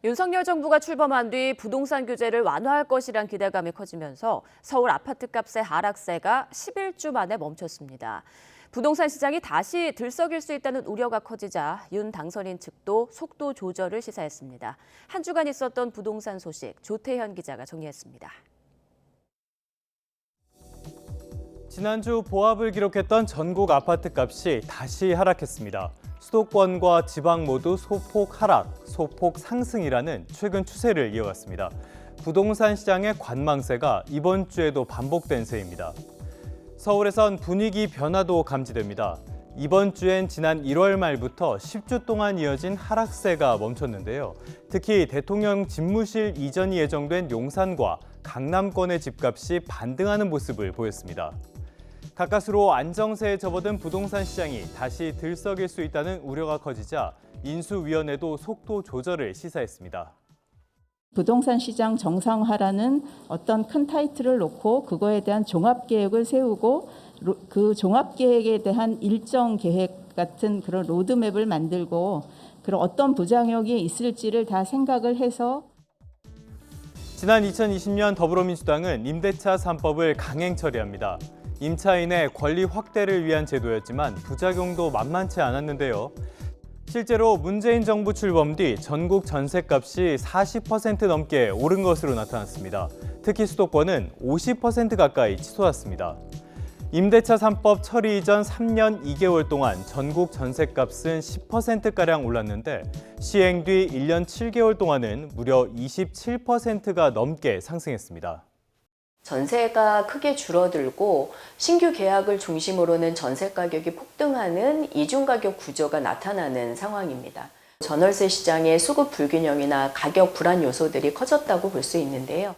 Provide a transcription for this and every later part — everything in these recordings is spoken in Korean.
윤석열 정부가 출범한 뒤 부동산 규제를 완화할 것이란 기대감이 커지면서 서울 아파트값의 하락세가 11주 만에 멈췄습니다. 부동산 시장이 다시 들썩일 수 있다는 우려가 커지자 윤 당선인 측도 속도 조절을 시사했습니다. 한 주간 있었던 부동산 소식 조태현 기자가 정리했습니다. 지난주 보합을 기록했던 전국 아파트값이 다시 하락했습니다. 수도권과 지방 모두 소폭 하락, 소폭 상승이라는 최근 추세를 이어갔습니다. 부동산 시장의 관망세가 이번 주에도 반복된 세입니다. 서울에선 분위기 변화도 감지됩니다. 이번 주엔 지난 1월 말부터 10주 동안 이어진 하락세가 멈췄는데요. 특히 대통령 집무실 이전이 예정된 용산과 강남권의 집값이 반등하는 모습을 보였습니다. 가까스로 안정세에 접어든 부동산 시장이 다시 들썩일 수 있다는 우려가 커지자 인수위원회도 속도 조절을 시사했습니다. 부동산 시장 정상화라는 어떤 큰 타이틀을 놓고 그거에 대한 종합계획을 세우고 그 종합계획에 대한 일정 계획 같은 그런 로드맵을 만들고 그런 어떤 부작용이 있을지를 다 생각을 해서 지난 2020년 더불어민주당은 임대차 3법을 강행 처리합니다. 임차인의 권리 확대를 위한 제도였지만 부작용도 만만치 않았는데요. 실제로 문재인 정부 출범 뒤 전국 전셋값이 40% 넘게 오른 것으로 나타났습니다. 특히 수도권은 50% 가까이 치솟았습니다. 임대차 3법 처리 이전 3년 2개월 동안 전국 전셋값은 10%가량 올랐는데 시행 뒤 1년 7개월 동안은 무려 27%가 넘게 상승했습니다. 전세가 크게 줄어들고 신규 계약을 중심으로는 전세 가격이 폭등하는 이중가격 구조가 나타나는 상황입니다. 전월세 시장의 수급 불균형이나 가격 불안 요소들이 커졌다고 볼 수 있는데요.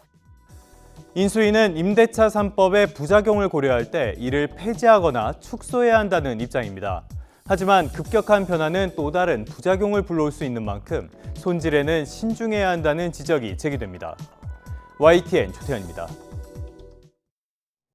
인수위는 임대차 3법의 부작용을 고려할 때 이를 폐지하거나 축소해야 한다는 입장입니다. 하지만 급격한 변화는 또 다른 부작용을 불러올 수 있는 만큼 손질에는 신중해야 한다는 지적이 제기됩니다. YTN 조태현입니다.